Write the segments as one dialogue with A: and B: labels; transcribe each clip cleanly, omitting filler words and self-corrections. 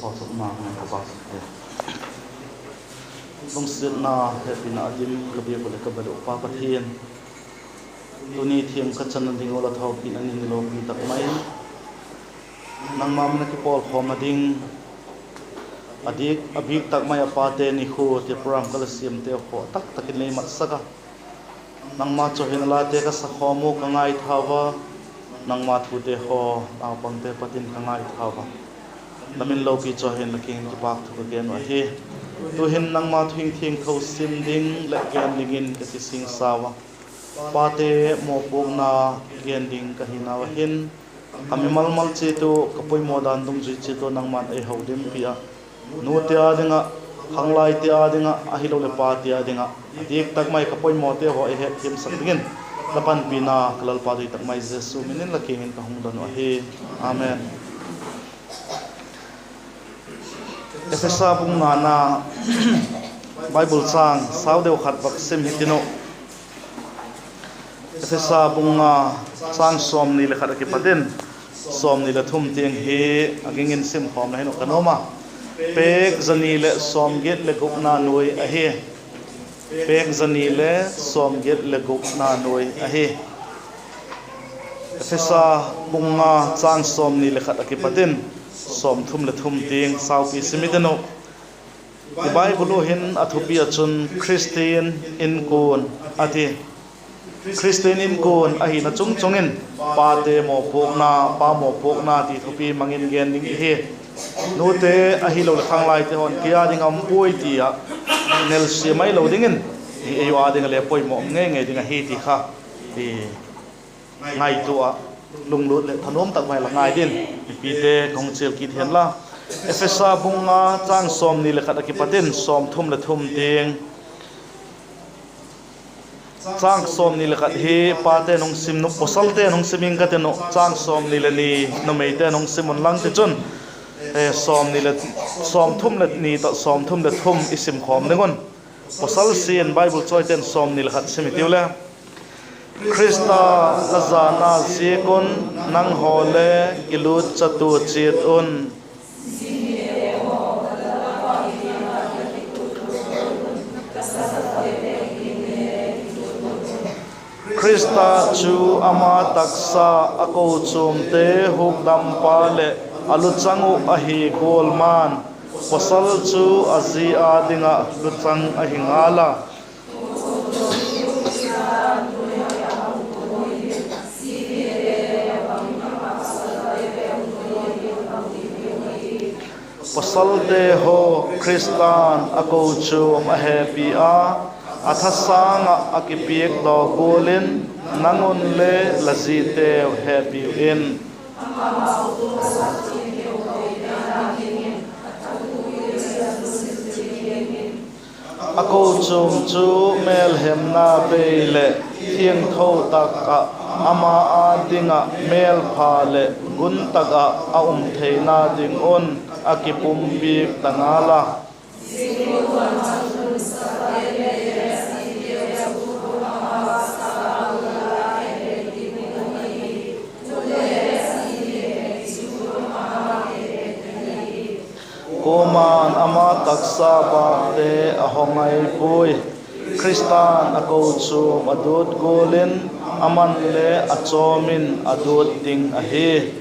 A: họ sụp mà ngày họ bạc đông xuyên na happy na dim cái việc của cái bado pa cái thiên tu ni thiêm cái chân anh ngô là thau pin anh đi lom đi tắc mấy nang mam na cái pol khom ading adik abik tắc mấy apate ni khu te program cái sim te ho tak takin lei mat saka nang ma cho hin la te ka sa khomu ka ngai thawa nang ma thu te ho a pang te patin ka ngai thawa namin lo pi cho hin laking ki bak thu gen wa hi tu hin nang ma thing thing tho sim ding la gen dingin ka ti sing sawa pate mo pong na gen ding ka hinawa hin kami malmal chi tu kapoi modan dum ji chi to nang man e hodim pia nu te adinga hanglai te adinga ahilo le pa te adinga dik tak mai kapoi mo te ho e he thim sak dingin lapan pina kalal pa tu tak mai jesu minin laking ka hung dan wa hi amen Efesa bung na Bible sang sau deu khat bak sim hitino Efesa bung sang som ni le khat ki patin som ni le thum tiang he agingin sim khom na hino kanoma pek zani le som get le gup na noi a he pek zani le som get le gup na noi a he Efesa bung sang som ni le khat ki patin som thum le thum ting sau pi simidano the bible hin athupia chun christian in kon ati christian in kon ahi na chung chungin pa te mo pokna pa mo pokna ti thupi mangin gen ding he no te ahi lo khang lai te hon kia ding am poi ti a nel si mai lo dingin hi ayo ading le poi mo nge nge ding hi ti kha ti ngai tu a lung lut le thanom tak mai la ngai din pi te kong chel ki thian la Efesa bunga chang som ni le khat ki patin som thum le thum ting chang som ni le khat hi pa te nong sim no posal te nong siming ka te no chang som ni le ni no mei te nong simon lang te chun e som ni le som thum le ni ta som thum le thum isim khom nengon posal sin bible choi ten som ni le khat simitiu le Krista lazana sikun nang hole kilut chatu chit un Krista chu ama taksa ako chumte hukdam pale aluchangu ahi golman pasal chu azi adinga luchang ahingala pasal te ho Kristan ako chum happy a athasanga akipiek do golin nangon le lazite happy in ako chum chu mel hemna beile thiang tho taka ama adinga mel phale gun taka a theina ding on akipum bi tangala Koman ama taksa bakte ahongai pui Kristan ako chum adut golin aman le achomin adut ting ahi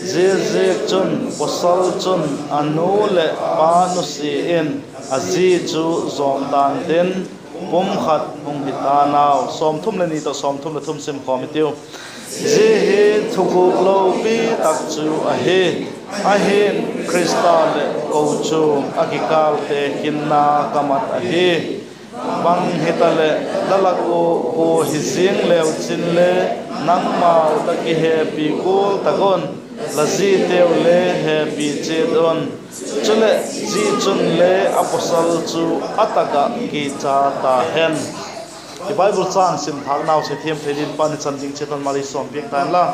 A: Zizik chun posal chun anu le panu si in azi chu zom dan din pum khat pum hitanaw som thum le ni to som thum le thum sim komitiu Zihi thukuk lo pi tak chu ahi ahin Krista le ko chu akikal te kinna kamat ahi bang hitale dalako ko hizing leu chin le nangma utaki happy kul takon lazi teu le happy chedon chule ji chun le apostle chu ataka ki cha ta hen the bible sang sim thak naw se them phedin pan chanding cheton mari som pek tan la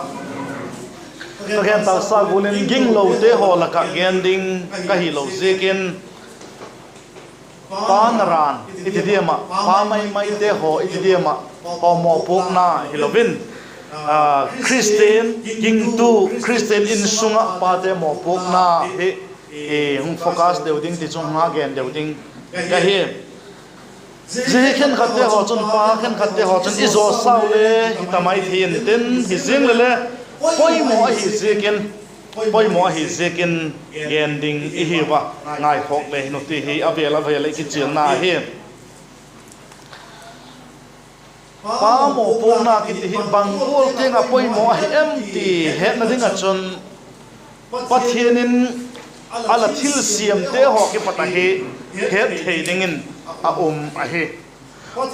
A: ka gen ta sa gulen ging lo te ho la ka gen ding ka hi lo zekin panaran itidiama pa mai mai te ho itidiama ho mo pok na hilovin Christian king tu Christian in sunga pa te mo pok na he hung focus deu ding ti chung ha gen deu ding ka hi je khen khatte ho chun pa khen khatte ho chun izo sau le hitamai thin tin hi jing le poi mo hi je ken poi mo hi je ken gen ding I hi wa ngai khok le no ti hi avela vela ki chiang na hi pa mo po na ki ti bangol te nga poi mo hi empty he na ding a chun pathianin ala thil siam te ho ki pata he thei ding in a a he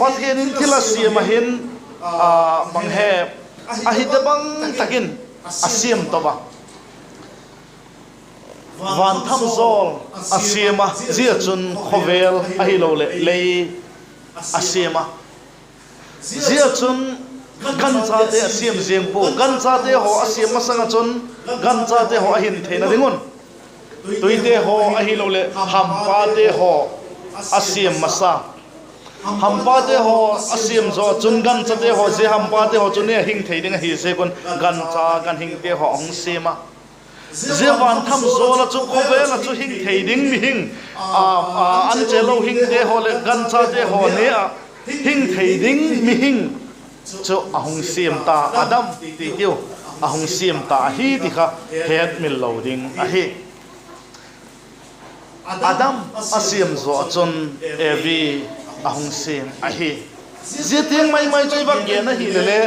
A: pathianin thil siam a hin bang he a hi de bang takin a siam to ba van tham zol a siama zia chun khovel a hi lo le a siama zia chun gan cha te siam siam po gan cha te ho asiam masanga chun gan cha te ho a hin theina dingun tuite ho a hi lo le hampa te ho asiam masa hampa te ho asiam zo chun gan cha te ho je hampa te ho chun ne hing thei ding hi se kon gan cha gan hing te ho ong sema je van tham zo la chu khobe la chu hing thei ding mi hing an che lo hing te ho le gan cha te ho ne a hing thei ding mi hing chu ahong siam ta adam ti hiu ahong siam ta hi ti kha het mil lo ding a hi adam asiam zo chun evi ahong siam a hi je teng mai choi bak ge na hi le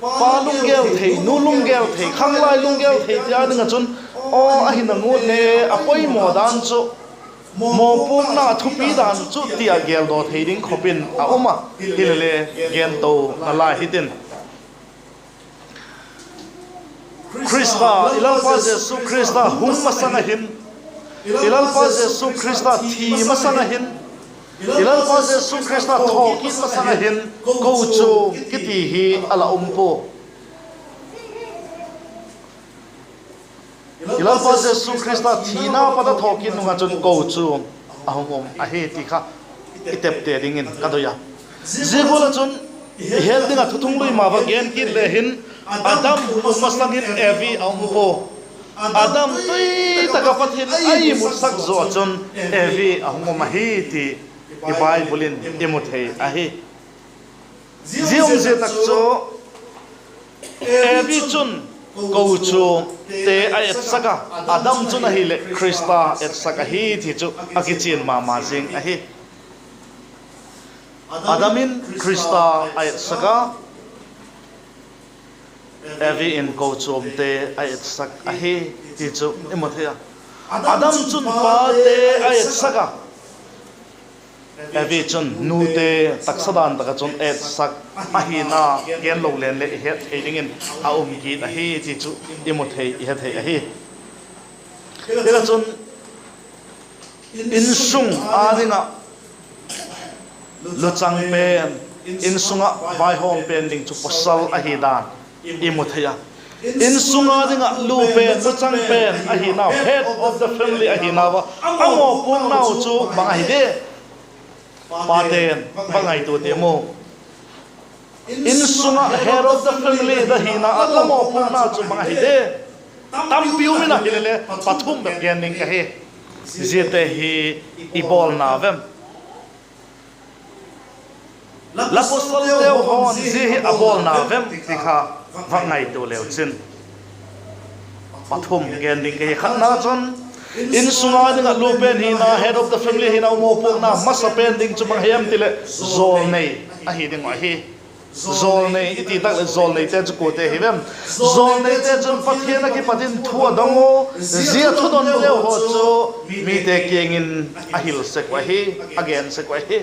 A: pa lung gel thei nu lung gel thei khang lai lung gel thei tia ding a chun o a hi na ngu ne a poi mo dan chu mo pum na thupi dan chu tia gel do thei ding khopin a oma hilele gen to ala hitin Krista ilal pa Jesu Krista hum masanga hin ilal pa Jesu Krista thi masanga hin ilal pa Jesu Krista thokin masanga hin ko chu kiti hi ala umpo ilal pa Jesu Krista thina pada thokin nunga chun ko chu ahom a he ti kha itep te dingin kadoya jebola chun hel dinga thuthung lui ma ba gen ki le hin adam masangin evi ampo adam tui taka pathin ai mut sak zo chun evi ahom ma hi ti I Bible Timothy a hi zium je tak cho evi chun ko chu te ai saka adam chun a hi le Krista et saka hi thi chu akichin ma jing a hi adamin Krista ai saka evi in ko chom te ai sak a hi ti chu emothia adam chun pa te ai saka evi chun nu te taksadan taka chun et sak ahina gen lo len le he theiling a ki a hi chi chu emothei he thei a hi tela chun in sung adinga lu chang pen in sunga vai hom pen ding chu posal a hi dan emotheia in sunga dinga lu pen lu chang pen a hi now head of the family a hi nawa amo pung now chu bang hi de paten bangai tu temo in sunga head of the family da hina atamo puna chu bang hi de tam piu mina hilele pathum be gening ka he jete hi ibol na vem la posol teo hon ji hi abol na vem tikha bangai tu leu chin pathum gening ka he khatna chon in sunga dinga lupen hina head of the family hina mo pok na masa pending chumang hem tile zol nei a hi ding a hi zol nei iti tak le zol nei te chu te hivem zol nei te chun pathiana ki patin thua dango zia thudon le ho chu mi te kengin a hil se kwa hi again se kwa hi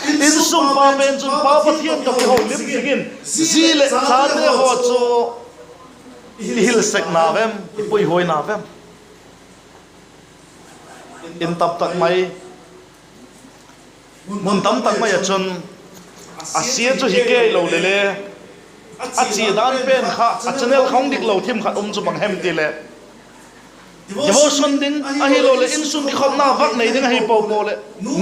A: in sum pa pen chun pa pathian ka ho lim digin zile cha te ho chu hil sek na vem pui hoi na vem in tap tak mai mun tam tak mai chun asia chu hike lo le a chi dan pen kha a channel khong dik lo thim khat chu bang hem ti le devotion ding a hi lo le in sun ki khop na vak nei ding a hi po le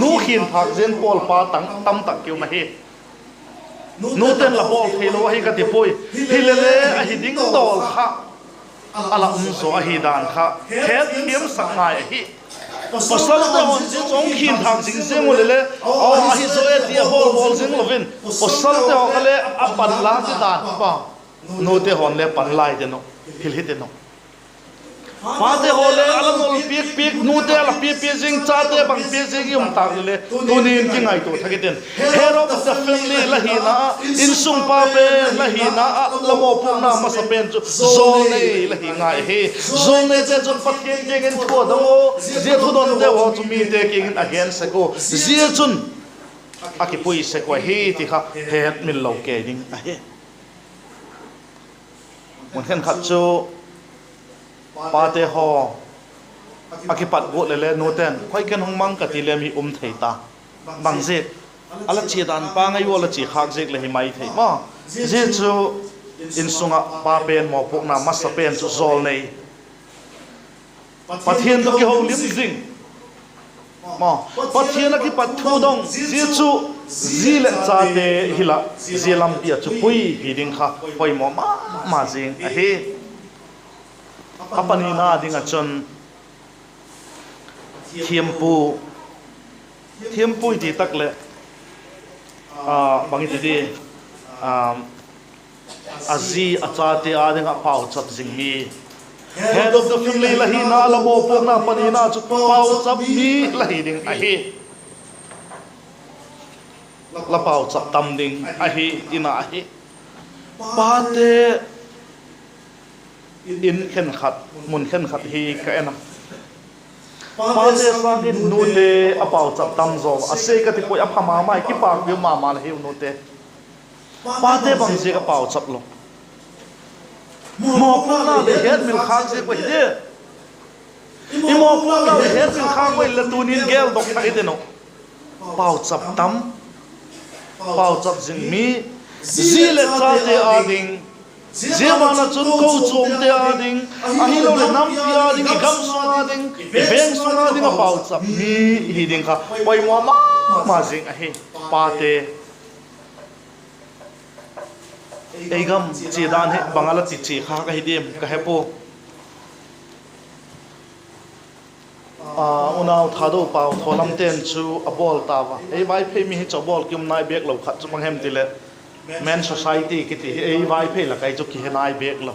A: nu khin thak zen pol pa tang tam tak keu ma hi nuten la bol thelo hi ka ti pui hilele a hi ding dol kha ala so a hi dan kha het hiam sangai hi pasal ta hon ji chong khin thang sing se mo le a hi so e ti bol sing lovin pasal ta ho le a pan la ti dan pa no te hon le pan lai de no hil hit de no Pate hole alamol piek piek nute ala piek piek jing chate bang piek jing yum tak le tunin ki ngai to thagiten head of the family lahina insung pa pe lahina lamo puna masapen chu zone lahinga he zone te chun pathen ke gen tho dango je thu don de ho chu mi te king again se ko je chun aki pui se ko he ti kha head mil lo ke ding a he mon hen khat chu Pate ho akipat go le no ten khoi ken hong mang ka ti lem hi thei ta bang je ala chi dan pa ngai wo la chi khak je le hi mai thei ma je chu in sunga pa pen mo pok na mas pen chu zol nei pathian to ki ho lim jing ma pathian ki pat thu dong je chu zile cha te hila zelam pia chu pui hi ding kha poi mo ma jing a he apani na dinga chon thiampu ti takle bangi ti di azi achate adinga pau chap jingmi head of the family lahi na lamo po na pani na chu pau chap mi lahi ding a hi la pau chap tam ding a hi ina a hi pate in khen khat mun khen khat hi ka ena pate sangin nute apau chap tam zo ase ka ti poi aphama mai ki pak bi ma mal hi nute pate bang je ka pau chap lo mo puna de het mil khang je ko de i mo puna de het mil khang ko la tunin gel dok ta ide no pau chap tam pau chap jing mi zile cha de ading Zimana chun ko chom te ading ahilo le nam pia ding igam sunga ding beng sunga ding a pau chap mi hi ding kha poi mo ma jing a hi pa te eigam chi dan he bangala chi chi kha ka hi dem ka he po unaw thado pau tholam ten chu a bol tawa ei vai phe mi hi chobol kim nai bek lo khat chu banghem tile men society kiti ei vai phe la kai chu ki henai bek lo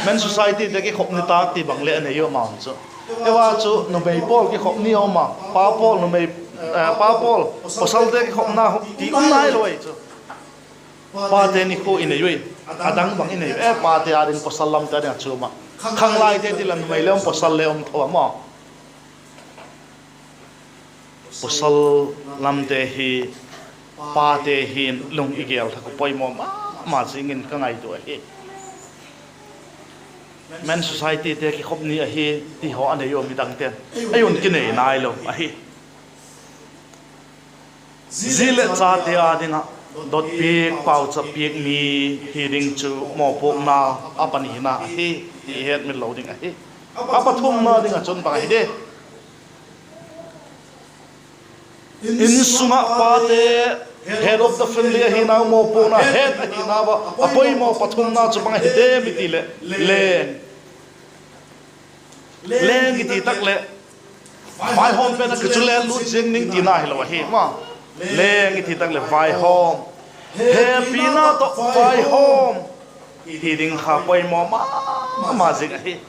A: men society de ki khop ni tak ti bang le ne yo ma chu ewa chu no mei pol ki khop ni o ma pa pol no mei pa pol posal de ki khop na ti nai loi chu pa te ni ko in yoi adang bang in e pa te adin posal lam ta ne chu ma khang lai te ti lan mei le posal le om tho ma posal lam te hi pa te hin lung igel tha ko poi mo ma singin ka ngai to he men society te ki khop ni a hi ti ho ane yo mi dang ten ayun ki nei nai lo a hi zile cha te adinga dot pik pau cha pik mi hi ding chu mo pok na apani na hi ti het mi lo ding a hi apa thum na ding a chon ba hi de in sunga pa te head of the family hi na mo po na head hi na ba apoi mo pathum na chupang hi de mi ti le leng gi ti tak le vai home pe na ke chule lu jing ning ti na hi lo hi ma leng gi ti tak le vai home happy na to vai home hi ding kha poi mo ma jing hi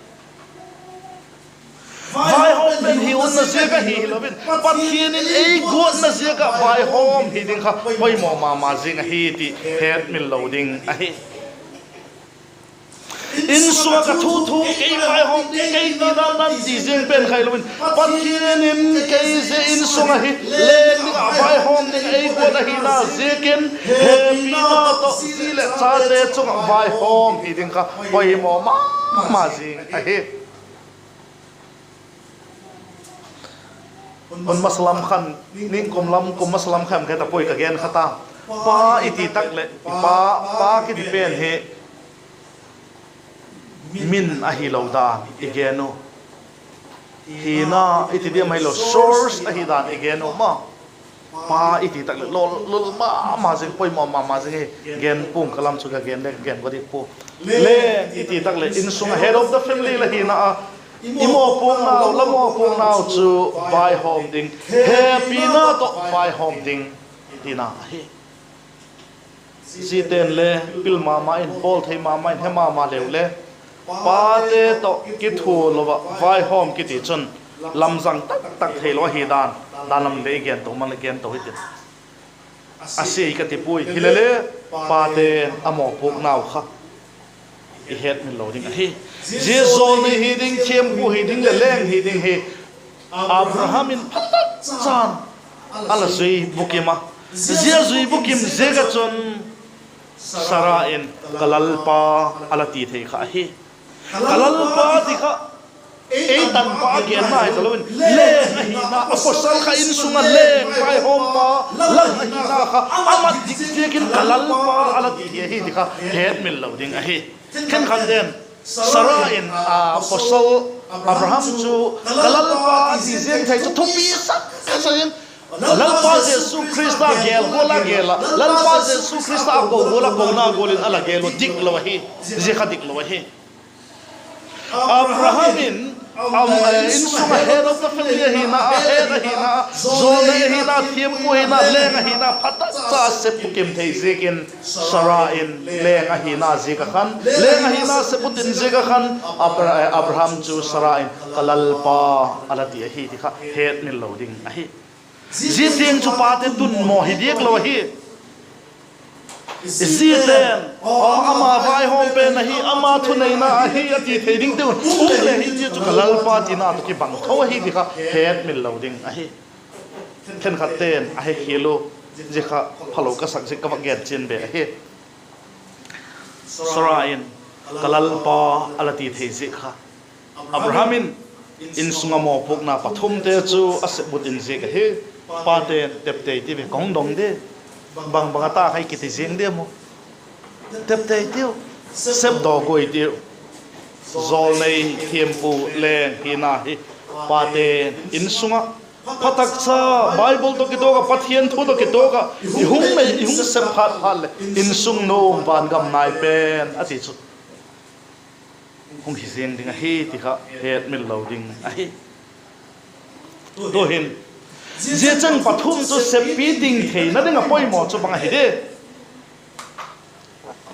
A: vai home ben hi un na se ka hi lovin pat hin in ei god na se ka vai home hi ding kha poi mo ma jing hi ti head mil loading a hi in so ka thu ei vai home ti kei ni nan ti jing pen khai lovin pat hin in kei se in so nga hi le ni vai home ni ei god hi na se ken happy na to si le cha de chung vai home hi ding kha poi mo ma jing a hi on maslam khan ning kom maslam kham ka ta poi ka gen khata pa iti tak le pa ki di pen he min a hi lo da igeno hi na iti di mai lo source a hi dan igeno ma pa iti tak lol ma jing poi ma jing gen pung kalam chu ga gen ko dik pu le iti tak le in sunga head of the family la hi na imo pung na lamo pung na chu vai hom ding happy na to vai hom ding tina hi si ten le pil mama in pol thei mama in he mama leu le pa te to ki thu lo vai hom ki ti chun lam jang tak thei lo hi dan lam le gen to man gen to hi ti ase ka ti pui hilele pa te amo puk nau kha i het min lo ding hi je zol ni hi ding chem pu hi ding le leng hi ding hi Abraham in phatat chan ala zui bukima je zui bukim je ga chon Sarah in kalalpa ala ti thei kha hi kalalpa ti kha tan pa gen mai tolowin le hi na apostle kha in sunga le pai hom pa la hi na kha amat dik dik kalalpa ala ti hi ti kha het mil lo ding a hi ken khan den Sarah in apostle Abraham chu kalalpa di zen thai chu thopi sak kasain lalpa Jesu Krista gel bola gela lalpa Jesu Krista go bola gona golin ala gelo dik lo hi je kha dik lo hi Abraham in suma head of the family hina zone hina thiam ko hina lenga hina phata cha se pukim thei zekin Sarah in lenga hina zeka khan lenga hina se putin zeka khan Abraham chu Sarah in kalalpa ala ti hi ti kha het min loading a hi ji teng chu pa te tun mo hi diek lo hi Ziten ama vai hom pe na hi ama thu nei na hi ati theding tu le hi chu kalalpa ti na to ki bang tho hi ti kha het mil loading a hi ken kha ten a hi khilo je kha phalo ka sak je ka get chen be a hi Sarain kalalpa alati thei je kha Abrahamin in sunga mo pok na pathum te chu ase butin je ka he pa te tep te ti be kong dong de bang ta khai ki ti jeng de mo tep te tiu sep do goi tiu zol nei thiam pu le hina hi pa te in sunga patak sa bible to ki to ka pathian thu to ki to ka i hung sep phat phal in sung no ban gam nai pen ati chu hung hi jeng ding a hi ti kha het mil loading a hi to hin je chang pathum chu sep pi ding thei na ding a poimo chu bang hi de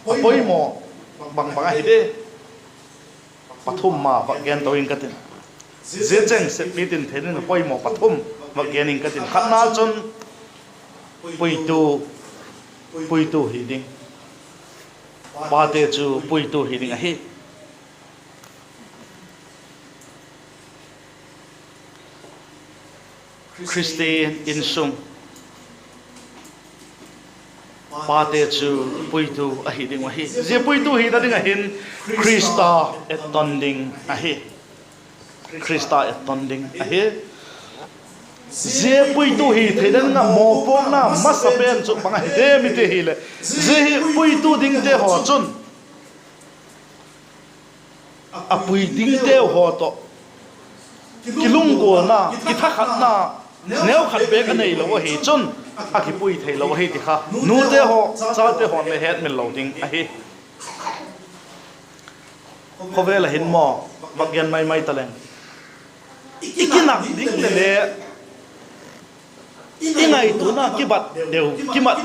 A: poimo bang hi de pathum ma ba gen to in ka tin je chang sep pi din thei na poimo pathum ba gen in ka tin khatna chun pui tu hi ding pa te chu pui tu hi ding a hi Christian in sung pa te chu pui tu a hi ding wa hi je pui tu hi da ding a hin Krista et tonding a hi Krista et tonding a hi je pui tu hi theidan na mo pok na masapen chu bang hi de mi te hi le je hi pui tu ding te ho chun a pui ding te ho to kilung go na ki tha khat na neu khat be ka nei lo hi chun a ki pui thei lo hi ti kha nu te ho cha te hon le het min lo ding a hi ko vela hin mo bagyan mai taleng ikinak ding le ingai tu na ki bat deu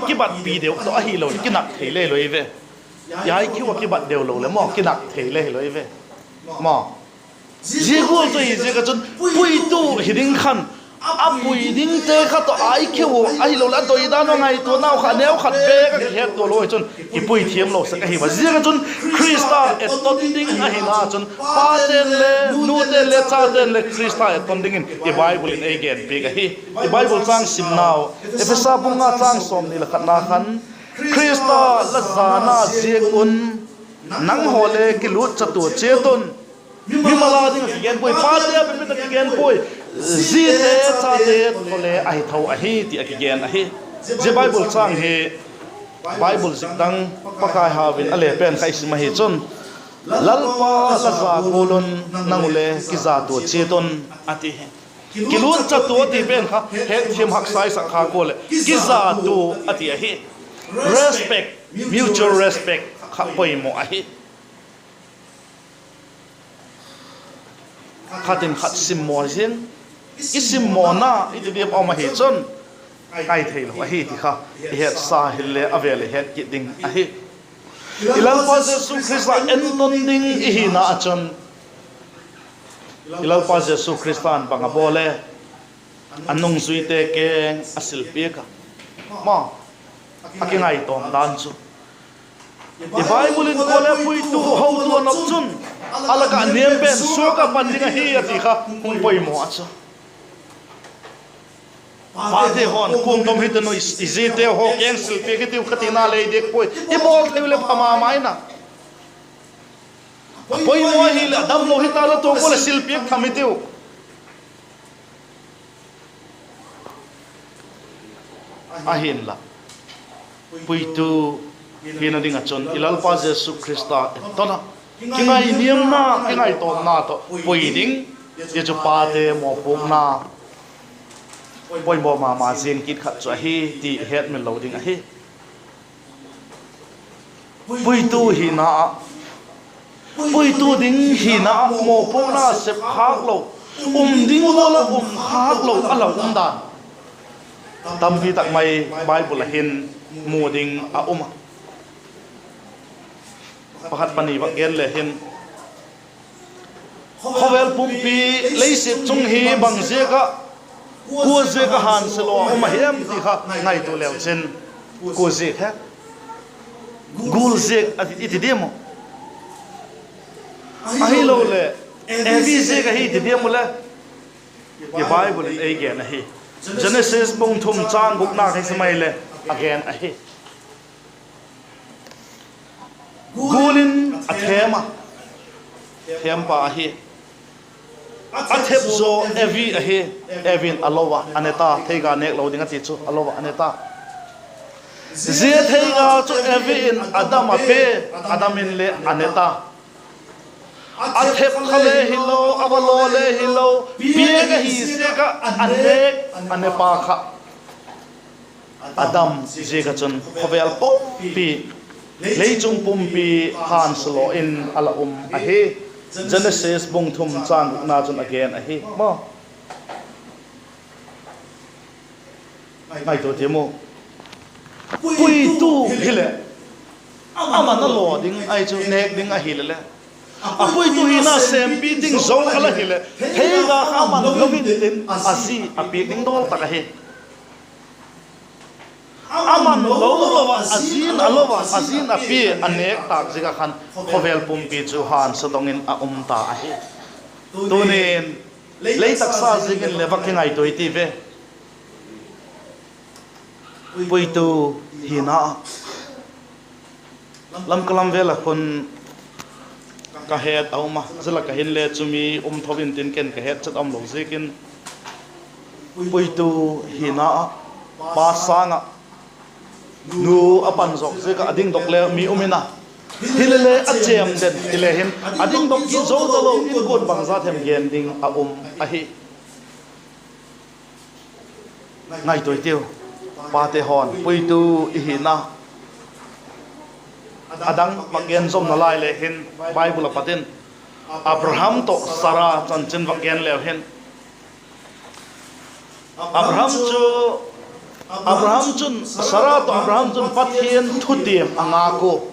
A: ki bat pi deu to a hi lo kinak thei le lo ve yai ki wa ki bat deu lo le mo kinak thei le lo ve mo je go to hi je ka chun pui tu hiding khan a pui ding te kha to ai kheu ai lo la doi da no ngai to nau kha neu khat be ka het to lo chun ki pui thiam lo sa ka hi ba je ka chun Krista et ton ding a hi na chun pa ten le nu te le cha ten le Krista et ton ding in i Bible in again be ka hi i Bible chang sim now efesa bunga chang som ni la khat na khan Krista la zana je un nang hole ki lut cha tu che ton mi mala ding gen poi pa te be be gen poi zi te cha te thole ai thau a hi ti a gen a hi je Bible chang he Bible zik dang pakai hawin ale pen khai si ma hi chon lalpa la za kolon nangule ki za to che ton ati kilun cha tu ti ben kha het thim hak sai sa kha ko le ki za tu ati a hi respect mutual respect kha poi mo a hi khatin khat sim mo jin isim mo na i de om ma hi chon ai thei lo a hi ti kha het sa hille avele het ki ding a hi ilal pa jesu christa en non ding i hi na achon ilal pa jesu christan banga bole anung suite ke asil pe ka ma akingai tom dan chu the bible in kole pui tu how to nok chun alaga nem ben so ka pandinga hi ati kha hung poi mo acha pa de hon kum dom hit no izite ho cancel pe ke tiu khatina le dek poi e bol le phama mai na poi mo hi la dam lo hita la to ko le sil pe khamitiu ahin la pui tu hina dinga chon ilal pa jesu christa tona kingai niam na kingai to na to pui ding ye chu pa te mo pum na poi mo ma jing kit khat chu hi ti het men lo ding a hi pui tu hina pui tu ding hina mo pum na se khak lo ding lo la khak lo ala dan tam vi tak mai bible hin mu ding a pakhat pani wa gen le hin khovel pumpi leise chung hi bang je ka ku je ka han se lo hem ti kha ngai to lew chen ku je kha gul je ati ti demo ahi lo le evi je ka hi ti demo le ye bible ei gen a hi genesis bong thum chang guk na khai samai le again a hi gulin athema thempa hi athep zo evi a hi evin alowa aneta theiga nek lo dinga ti chu alowa aneta je theiga chu evin adam a pe adamin le aneta athep khale hilo avalo le hilo piega hi se ka anek anepa kha adam je ka chon khovel po pi leichung pumpi han slo in ala a he genesis bung thum chang na chon again a he mo ngai to temo pui tu hile ama na lo ding ai chu nek ding a hile a pui tu hina sem pi ding zo ala hile theiga khaman lovin tin asi a pi ding dol ta he aman lo azin alowa azin api anek tak jiga khan khovel pumpi chu han sodongin a ta a hi tunin lei taksa jingin lewak ngai toi ti ve pui tu hina lam kalam vela khun ka het auma zala ka hin le chumi thovin tin ken ka het chat lo jikin pui tu hina pa sanga nu apan zok je ka ading dok le mi umina hilele achem den ile hin ading dok ki zo da lo in god bangza them gen ding a hi ngai toi tiu pa te hon pui tu ihina adang magen zom na lai le hin bible patin abraham to sara chan chen wa gen le hin Abraham chun Sarah to Abraham chun pathian thutiam anga ko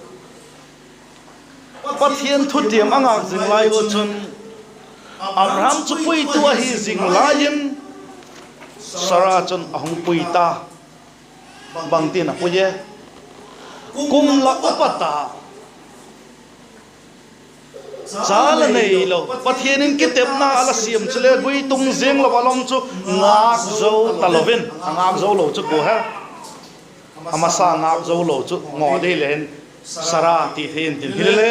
A: pathian thutiam anga jinglai go chun Abraham chu pui tu hi jinglain Sarah chun ahung pui ta bangtin a puye kum la upata sala nei lo pathian in kitep na ala siam chule gui tung jeng lo walom chu ngak zo talovin ngak zo lo chu ko ha amasa ngak zo lo chu ngo de len sara ti thein tin hilele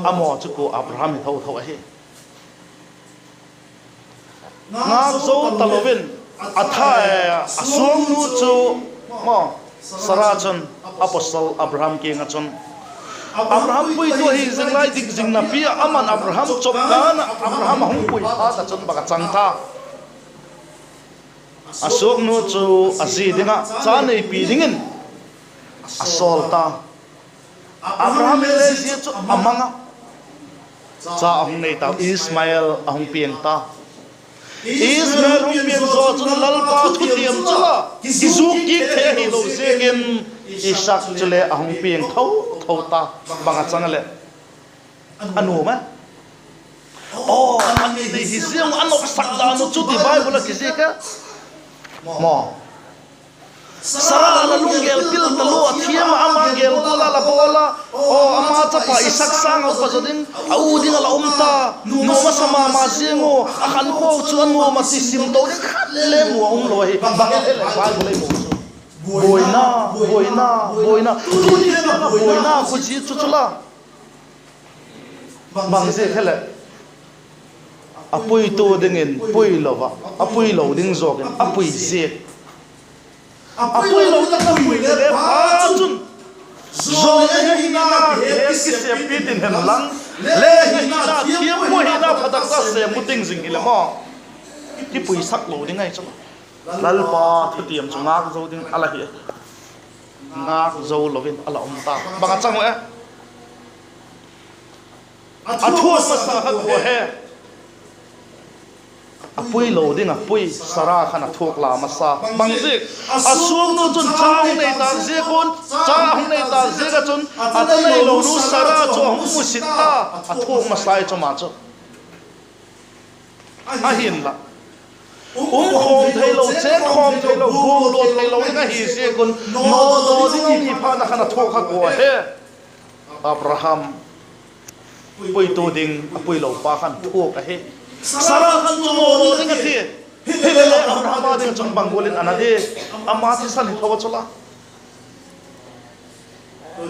A: amo chu ko abraham thau thau he ngak zo talovin atha asong nu chu mo sara chon apostle abraham ke nga chon Abraham pui tu hi zinglai dik zingna pia aman Abraham chopkana Abraham hung pui ha ta chon baka changtha asuk nu chu azi dinga cha nei pi dingin asol ta Abraham le ji chu amanga cha ahung nei ta Ismail ahung piang ta Ismail hung piang zo chu lalpa thu tiam chala izuk ki the hi lo zegin Isaac chule ahung piang thau ta banga changale anu ma ani nei hi ziang anok sakda no chu ti Bible ki zeka mo Sarah la lungel pil talo athiam ama gel bola la bola ama chapa Isaac sang au pazodin au ding la umta no ma sama ma zengo akhan ko chuan mo ma ti sim to le mo lo hi ba le Bible mo boina tu ni na boina ko ji chu chula bang je khale apui to dingin pui lova apui lo ding zogen apui je apui lo ta pui le pa chun zo le hina he ki se pitin hen lang le hina thiam mo hina phatak ta se muting jing ile mo ki pui sak lo ding ai chama lal pa thutiam chunga zo ding ala hi nga zo lovin ala umta banga chango e athua masa ha ko he apui lo ding apui sara khana thok la masa bangzik asum no chun chang nei ta je kon chang nei ta je ga chun atanai lo nu sara cho hum mu sitta athok masai cho ma cho a hin la khom thei lo che khom thei lo gum lo thei lo nga hi je kon no do ding hi pha na khana thok kha ko he Abraham pui to ding apui lo pa khan thok a he Sarah kan tumo ding ati hele Abraham ding chung bangolin anade amma ti san thawa chola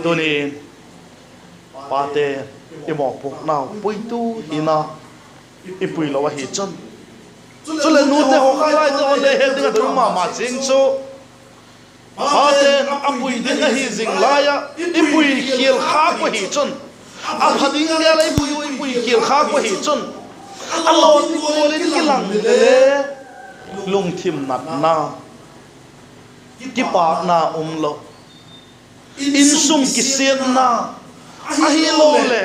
A: doni pate imo pok naw pui tu ina ipui lo wa hi chon chule nu te ho khalai to le he ding atu ma ching chu pate apui ding hi jing laya ipui khiel kha ko hi chon a phading ya lai ipui khiel kha ko hi chon Allah ti kolin kilang le lung thim nat na ki pa na lo in sum ki sen na a hi lo le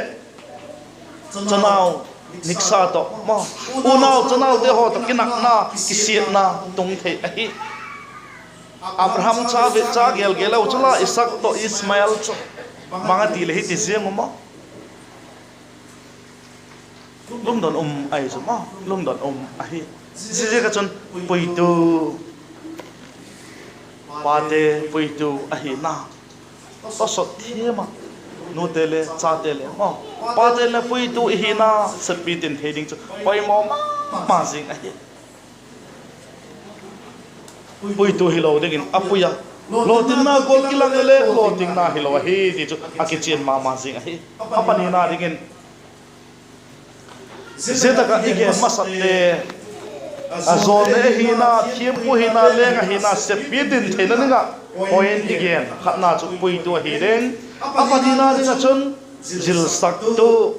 A: chanao niksa to mo unao chanao de ho to kinak na ki sen na tung the a hi Abraham cha ve cha gel gelo chala Isaac to Ismail cho manga ti le hi ti zeng mo lum don ai sama lum don ai je ka chon pui tu pate pui tu ai na to so thiema no tele cha tele mo pate le pui tu hi na sapi tin theding chu poi mo ma jing ai pui tu hi lo ding apuya lo tin na gol kilang le lo ting na hi lo hi ti chu akichen ma jing ai apani na ding Zeta ige masate azone hina thiempu hina lenga hina sepidin thena ninga point again khatna chu pui tu hi reng apadina dina chun zil saktu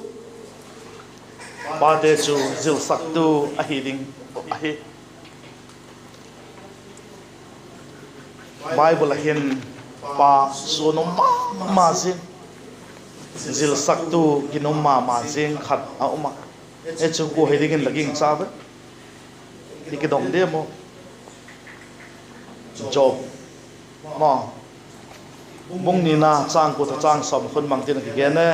A: pade chu zil saktu ahi ding ahi Bible hin pa sonom ma zin zil saktu ginom ma zin khat a uma e chung ko he ding laging cha ba dikidong de mo job mo bung ni na chang ko tha chang som khun mang tin ki ge ne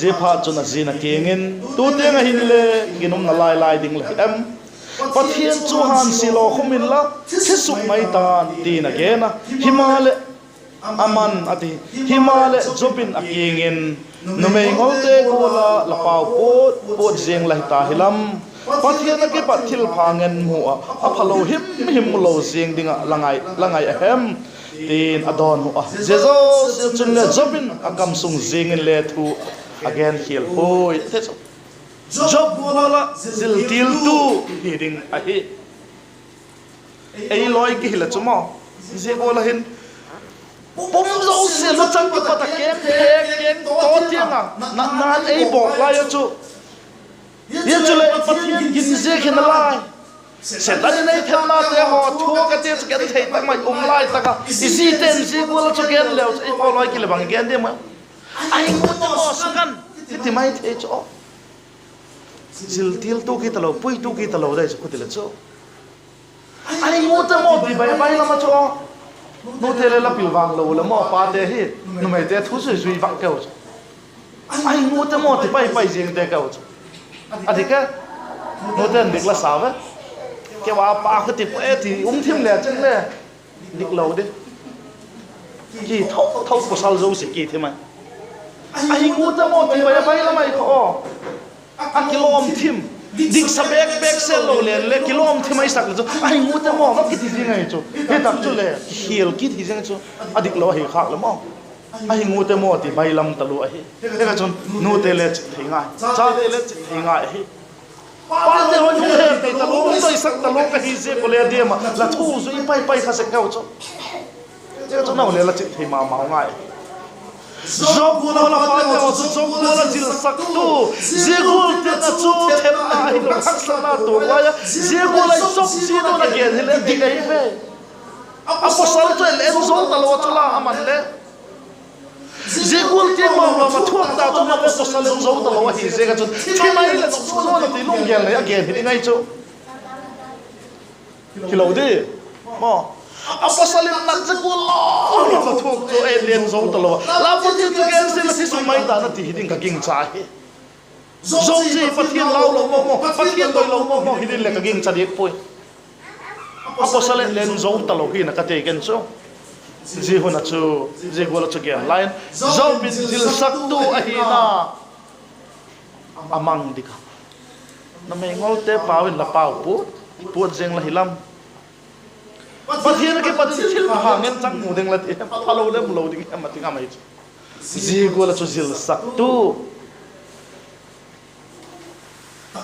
A: je pha chuna zina kengin tu te nga hin le ginom na lai ding le em pathian chu han silo khumin la thisuk mai tan ti na ge na himale aman ati himale jopin akingin numei ngolte kola lapau pot jeng lai ta hilam pathian ke pathil phangen mu a phalo him lo jeng dinga langai ahem tin adon hu a jezo chun le jopin akam sung jeng le thu again hil hoi theso job bola zil til tu hiding a hi ei loi ki hila chumo je bola hin bom zo se lo chang ki pata kem to tianga na ei bok la yo chu ye chu le pathian gin je khin lai sẽ ta đi này thêm na thế họ thua cái tiền cái thấy ta mày lại ta cả gì tiền gì của là cho cái leo ấy họ nói cái là bằng cái đi mà anh muốn cho họ sang thì mày thế cho zil til tu ki talo pui tu ki talo dai ko tila cho anh muốn cho họ thì bay lắm cho nó thế là biểu vàng lâu là mò pa thế hết nó mày thế thú suy vàng kêu anh muốn cho họ thì bay riêng thế kêu thì cái nó thế được là sao vậy cái bà pa cái thì thêm lẹ chân lẹ được lâu đấy kỳ thâu của sao dâu sẽ kỳ thế mà anh muốn cho họ thì bay lắm mày khó kilom thêm dik sa back sel lo le kilom thêm ai sak lo anh muốn cho họ nó kít gì ngay cho cái tập cho le hiểu kít gì ngay cho adik lo hay khác lắm anh muốn cho họ thì bay lắm talo ấy cái cái cho nô tê le thấy ngay cha tê le thấy ngay ba tê hồi nhung hết thì talo tôi sắc talo cái gì sẽ có le đi mà là thu rồi bay khá sẽ cao cho cái chỗ nào le là thấy mà máu ngay Job gula la pa ko job gula jil saktu zegul te na chu them na hi lo khak sana to ya zegul ai job sino na gen hele digai ve apostle to le zo ta lo chula aman le zegul te ma ma thuak ta to na apostle zo ta lo hi zega chu thi mai le zo na ti long gen le again hi ngai chu kilo de mo apostolim nak zegul lo ma thuak to alien zo ta lo la po ti gen se la thi su mai ta na ti hiding ka king cha hi zo ji pathian lau lo mo pathian doi lo mo hidin le ka king cha dek poi apostolim len zo ta lo hi na ka te gen so ji hona chu ji gola chu gen line zo bin jil saktu ahina amang dika na me ngol te pawin la pau pu jeng la hilam pathian ke pathian thil ha ngen chang mu deng la ti phalo le mu lo ding ma ti ngamai ji gola chu jil saktu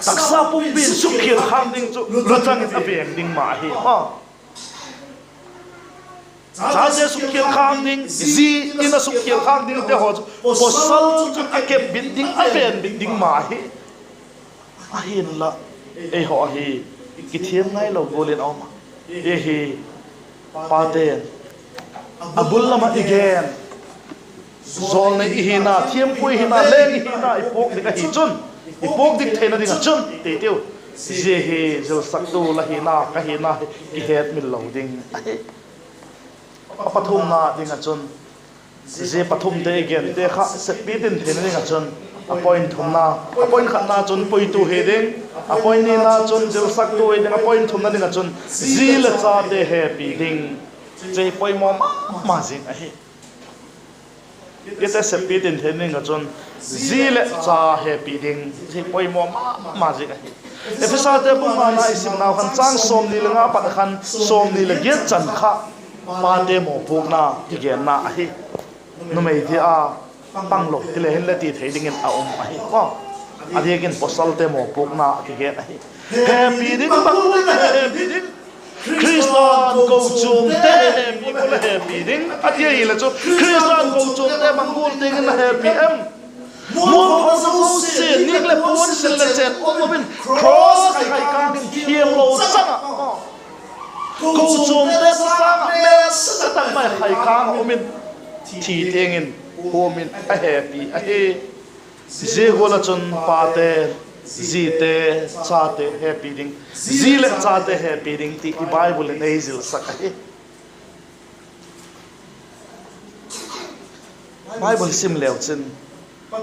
A: taksa pum bin sukhil kham ding chu lo chang a beng ding ma hi ha cha je sukhil kham ding ji ina sukhil kham ding te ho posal chu a ke bin ding a ben ding ma hi a hin la e ho hi ki thiam ngai lo golen oma e hi paten abul lama again zol nei hina thiam pui hina leng hina ipok dik hi chun ipok dik thena ding chun te teu je he jel saktu la hina ka hina ki het mil lo ding pathum na ding chun je pathum te again te kha se pi tin thena ding chun appoint thumna appoint khatna chun poi tu he ding appoint ni na chun jel saktu e ding appoint thumna ding chun zil cha te happy ding je poi mo ma jing a he yeta se pi tin thena ding chun zil cha happy ding je poi mo ma jing a he efesa te bu ma na isim naw khan chang som ni lenga pat khan som ni le get chan kha pa te mo puk na ki gen na a he nu mei thi a pang lok ti le hen le ti thei ding en a om a hi ko a de gen posal te mo puk na ki ge a hi happy ding bang happy ding Christian go chum te happy ding a ti hi la chu Christian go chum te bang gul te gen happy em mo so se ni le pon se le chet o bin cross kai ka din thiam lo chang go chum te sang me sa ta mai kai ka o min thi tengin homin a happy a he je gola chun pate zite chate happy ding zile chate happy ding ti bible in azil sakai bible sim leo chin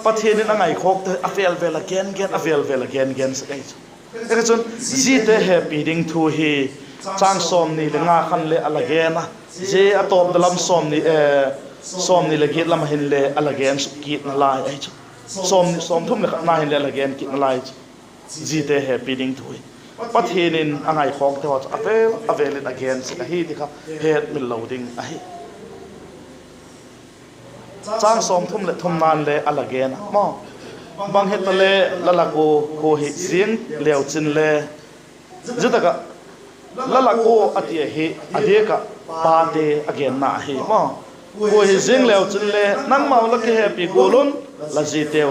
A: pathian in angai khok te avel vel again sakai e chun zite happy ding thu hi chang som ni le nga khan le alagena je atop dalam som ni som ni le git lam hin le alagen kit na lai ai chu som thum le na hin le alagen kit na lai ji te happy ding thui pathin in angai khok te wa avel in again sa hi ti kha het mil loading ai chang som thum le thum nan le alagen mo bang het le lalako ko hi zing leo chin le jutaka lalako atia hi adeka pa te again na hi mo ko hi zing leo chin le nang mau la ke happy golun la ji te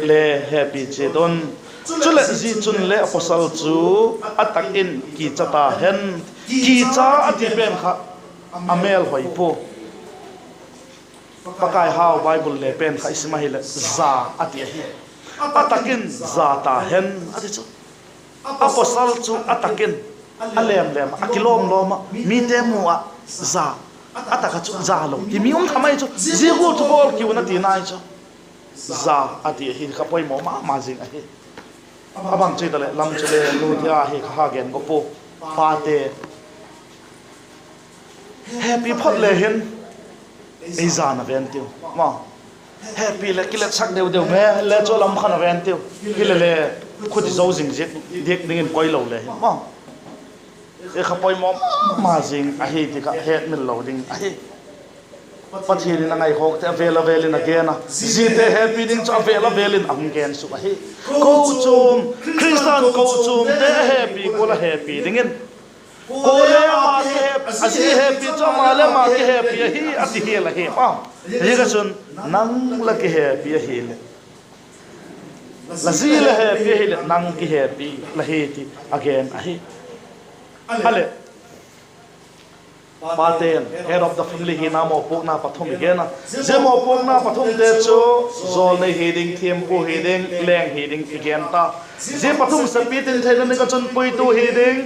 A: le happy che don chule ji chun le apostle chu atakin ki chata hen ki cha ati pen kha amel hoi po pakai how bible le pen kha ismail za ati hi atakin za ta hen ati chu apostle chu atakin alem lem akilom loma mi temu a za ataka chu za lo ti mi thamai chu ji gu chu bol ki una ti nai chu za ati hi kha poi mo ma jing a hi abang chui tale lam chule lu thia hi kha gen go po pa te happy phot le hen ei za na ven tiu ma happy le kilet sak deu deu me le cho lam khana ven tiu hile le khudi zo jing je dek dingin koi lo le ma e kha poi mo ma jing a hi ti ka het min lo ding a hi pathiri na ngai hok te vela velin again ji te happy ding cha vela velin ang gen su a hi ko chum christian ko chum te happy ko la happy dingin ko le ma ke asi happy cha ma le ma ke happy hi ati hi la hi ma hi ga chun nang la ke happy hi le la ji la happy hi le nang ke happy la hi ti again a hi ale paten head of the family hi na mo pok na pathum again je mo pok na pathum te chu zol nei heading thiem ko heading leng heading again ta je pathum sa pitin thailan ne ka chon pui tu heading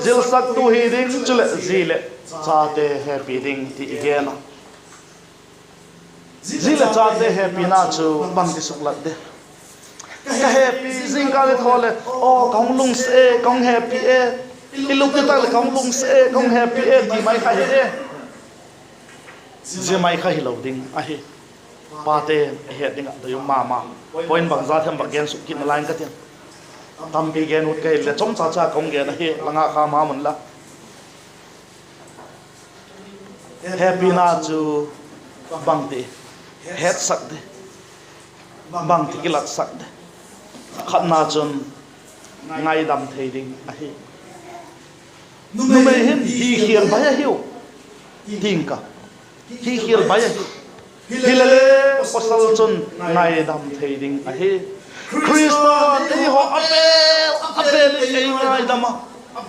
A: jil sak tu heading chule zile cha te happy ding ti again zile cha te happy na chu bang ti suk lat de ka happy zing ka le thole o kong lung se kong happy e iluk ta le kong lung se kong happy e ti mai khai e je mai khai lo ding a hi pa te he ding a do ma point bang za them bang gen su kin line ka tiang tam bi gen ut kai le chom cha cha kong gen a hi langa kha ma mun la happy na chu bang te het sak de bang ti kilat sak de khat na chun ngai dam thei ding a hi nu me hin hi hial baya hiu tingka hi hial baya hilale posal chun ngai dam thei ding a hi christian ei ho apel ei ngai dama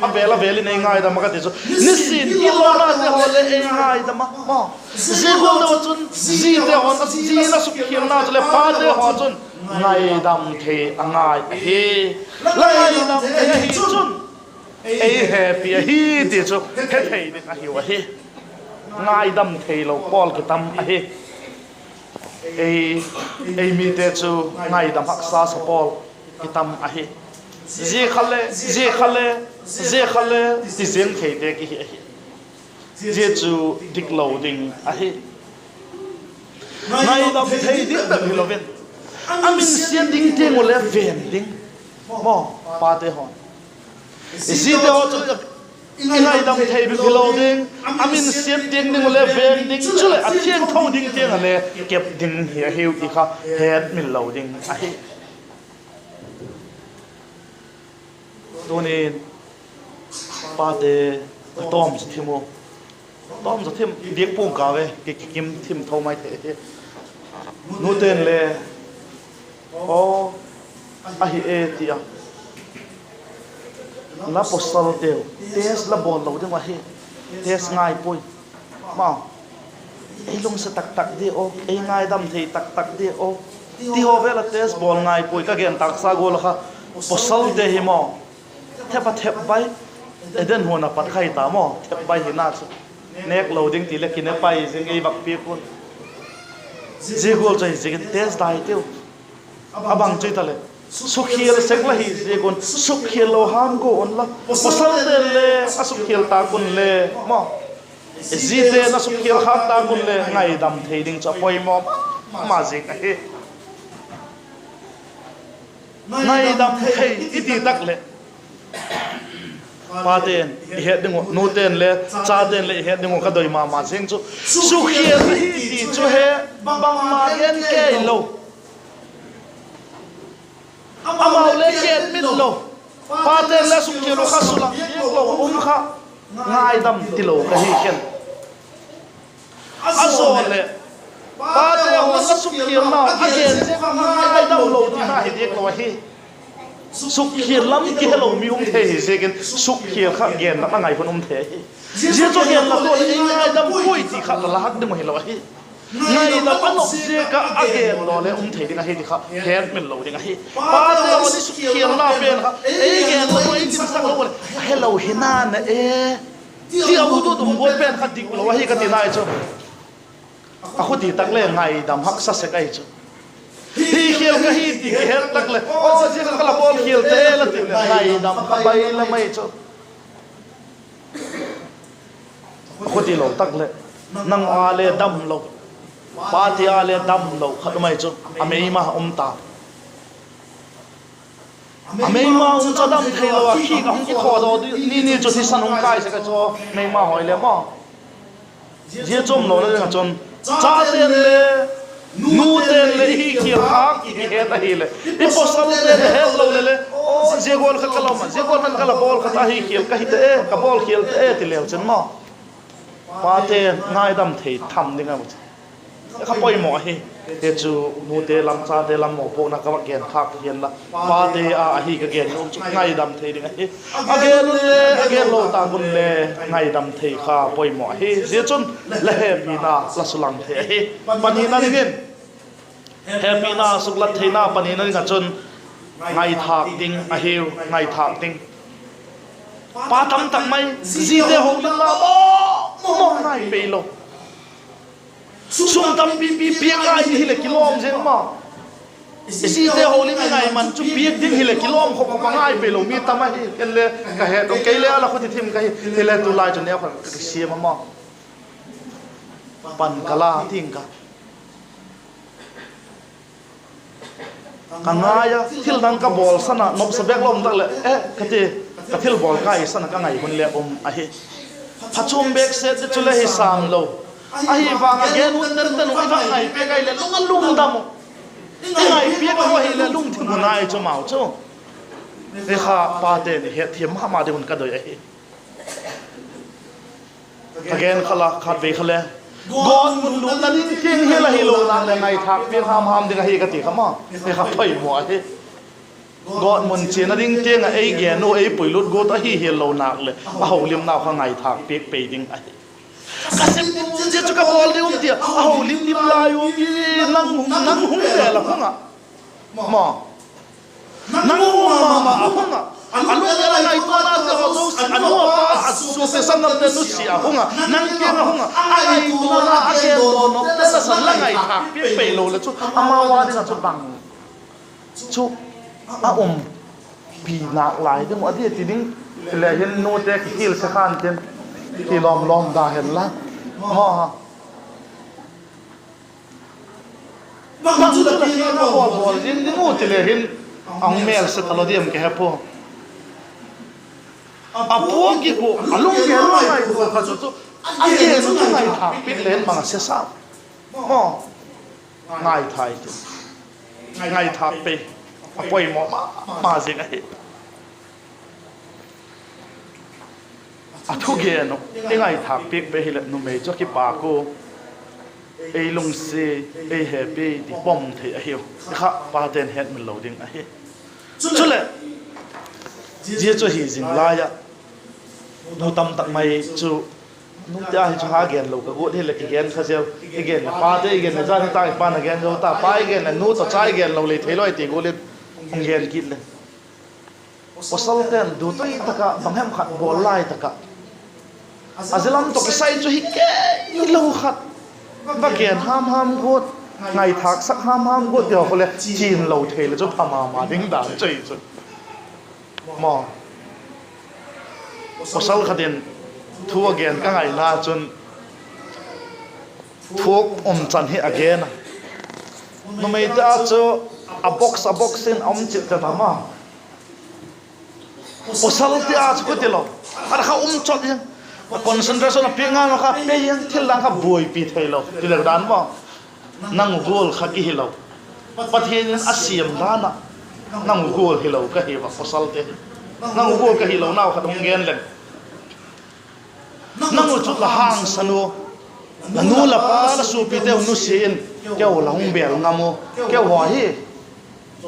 A: apela veli nei ngai dama ka te chu nisin ilona te ho le ei ngai dama ma ji go do chun ji te ho na ji na su khiam na le pa te ho chun ngai dam thei angai hi lai dam thei chun ei happy hi ti chu he thei de a hiwa hi ngai dam thei lo pol ki tam a hi ei mi te chu ngai dam hak sa sa pol ki tam a hi je khale ti zen thei de ki hi je chu dik lo ding a hi ngai dam thei dik da hi lo ven amin sian ding te ngole ven ding mo pa te hon ji te ho chu inai dam thei bi lo ding amin sian ding ning le ven ding chule a thiang thau ding te ngale kep ding hi hiu i kha het min lo ding a hi tonin pa te tom thimo tom thim dik pung ka ve ki kim thim thau mai the nu ten le o a hi e ti a la postal teu tes la bol lo de wa hi tes ngai poi ma ei lung sa tak tak de o ei ngai dam thei tak tak de o ti ho vela tes bol ngai poi ka gen tak sa gol kha postal de hi mo thep bai eden hona pat khai ta mo thep bai hi na chu nek loading ti le kin e pai jing ei bak pi kun ji gol chai jing tes dai teu abang chui tale sukhiel sekla hi je gon sukhiel lo ham go on la posal de le asukhiel ta kun le mo ji te na sukhiel kha ta kun le ngai dam theding cha poi mo ma je ka he ngai dam thei iti tak le pa ten he ding no ten le cha ten le he ding ka doi ma seng chu sukhiel hi ti chu he bang ma gen ke lo amau le ket min lo paten la suk kilo khasula lo kha ngai dam tilo ka hi ken azole pate ho la suk kilo na again je ngai dam lo ti na hi dek lo hi สุขเขียนล้ำเกลมีเทเสกันสุขเขียนข้าเกนนักไงพนเทเจ้าตัวเกนละตัวเลยง่ายดำปุ้ยที่ขัดละหักดึงมาเห็นเราไงดำอันนกเจ้าก็เกนรอเลยเทดิงไงที่ขัดแฮนเป็นเราดิงไงป้าเจ้าวันนี้สุขเขียนน่าเป็นครับเกนเราไอ้ที่สักเราเลยให้เราเห็นหน้าเนี่ยที่เอาตัวตุ่มบวยเป็นขัดดิเราให้กันที่ไหนจ้าอาคุตีตักเล่ไงดำหักสักไงจ้าที่เขียวก็ฮีที่เขียวตักเลยโอ้เจ้าก็ละบอลเขียวเตะละติไงดำขับไปละไม่จ้าอาคุตีเราตักเลยนั่งอาเลดำเราปาที่อาเลดำเราขัดไม่จ้าอเมย์มาตาอเมย์มาจะดำเทเราขี้กับขี้คอเรานี่จุดที่สนุกใกล้สักจ้าเมย์มาหอยเลยมั้งเจ้าจมเราเลยจนจ้าเต้นเลยนูเต้นเลยฮีเขียวฮักฮีเฮตาฮีเลยอีพอสรุปเลยเฮตเราเลยโอ้เจ้าบอลขัดกะลามันเจ้าบอลมันกะลาบอลขัดฮีเขียวก็ฮีเตะกับบอลเขียวเตะที่เหลวจนมั้งป้าเต้ง่ายดำเททำยังไงมั้งข้าป่วยหมอเฮเฮจูนูเตลำซาเตลำหมอพวกนักกรรมการทักเห็นละป้าเต้ฮีก็เกณฑ์นุ่มง่ายดำเทยังไงเกณฑ์เลยเกณฑ์โลตาบุญเลยง่ายดำเทข้าป่วยหมอเฮเสียจนเล่ปีนาละสุลังเทเฮปันนี้นั่นเองเฮปีนาสุลัดเทนาปันนี้นั่นกันจนง่ายทักดิ้งเฮวง่ายทักดิ้งป้าทำไมจีเดหงลิลาโมง่ายไปโลสุ่มทำปีเปียกไงที่เหล็กกิโลมเช่นมั้งสิเตโฮลิไม่ไงมันจุเปียกดิ้งที่เหล็กกิโลมเขาก็ง่ายไปลงมีทำไมกันเลยก็เหตุตรงไกลเลยอะไรคนที่ทีมกันที่เลยตุลาจนเนี้ยคนเสียมั้งปันกะลาทิ้งกันกันง่ายที่นั่งกับบอลสนะนบสเปกลมตั้งเลยกะที่กะที่บอลใกล้สนะกันไงคนเลี้ยไอ้พัชมเบกเซตจุเลยให้สามโลไอ้ฟังเกนุนนั่นนั่นไอ้ฟังไงเปียกไงเลยลุงดำไงเปียกก็เห็นเลยลุงที่มันนายจะเมาจ้าไอ้ข้าป้าเต้นเหตุเทียมมาเดี๋ยวมันก็โดยไอ้เกนขลักขัดเบคเลยก่อนมันลุงนั่นจริงเฮล่าเฮโลนั่นเลยไงทักเปียกห้ามดึงไอ้กติขมาไอ้ข้าไปหมดไอ้ก่อนมันเชียนดิ้งเจียงไอ้เกนูไอ้ปุ๋ยลุดกูตัวเฮโลนักเลยเอาเลี้ยงน่าข้างไงทักเปียกไปดิ้งไอ้kasih dia juga bol dia dia lim layu nang hung le la hunga ma nang hung ma hunga anu la nai to na de ho anu pa so se san nam de nu si hunga nang ke na hunga ai to na a ke do no te na san la ngai thak pi pe lo le chu ama wa de na chu bang chu pi nak lai de mo adi ti ding le hin no te hil se khan tenที่ล้อมได้เห็นละมั้งบางจุดที่เราบอกยินดีงูที่เลยเห็นอังเมลเสร็จแล้วเดี๋ยวมันแค่พวกพวกกี่พวกลุงแกรู้ไงพวกเขาจุดอันเย็นรู้ไงถามปิดเลนมาเสียสาวมั้งง่ายไทยง่ายทับไปป่วยหมอมาสิไงทุกอย่างเนาะไอ้ไงถักปีกไปเห็นนุ่มเอ๋จกิปากูไอ้ลงเสียไอ้เฮปี้ที่ป้อมเทียเหี่ยวข้าปาเตนเฮ็ดมันเหลาดิ้งไอ้ชุดเลยเจ้าจะหิ้งลายะนูตำตักไม่จูนูจะให้จูหาเกนเหลาก็กูที่เล็กเกนข้าเจ้าไอ้เกนปาเตไอ้เกนจะที่ตั้งปานเกนเราตาปาไอ้เกนนูต่อใจเกนเราเลยเทลอยตีกูเลยคงเกนกินเลยพอสัลเตนดูตัวอีตะกะบางแห่งขัดบอลไล่ตะกะอาจจะลำตกใส่จุฮิเกยลูขัดบางเกียนห้ามกูไงทักสักห้ามกูเดี๋ยวเขาเลยจีนเราเทเลยจะพามาดิ้งด่านใจจุดมอพอสัลขัดเด่นทัวเกียนก็ไงน่าจนทุกจันให้อเกนนะมันไม่ได้จะa box inจิตจะทำมาพอสัลที่อาจก็เดี๋ยวอะไรเขาจดยังconcentration เพียงงานเราครับเพียงที่หลังครับบวยปีเทลที่หลังด้านว่านั่งกูลขัดกี่เราประเทศนั้นอาเซียนด้านน่ะนั่งกูลเราก็เหี้ยว่าพอสัลที่นั่งกูลก็เหี้ยเราหน้าขัดหงเงินเลยนั่งจุดละห้างสนุกนู่นละป้าละสูปีเตวนู่นเสียนแก้วละหงเบลงามูแก้วหัวฮี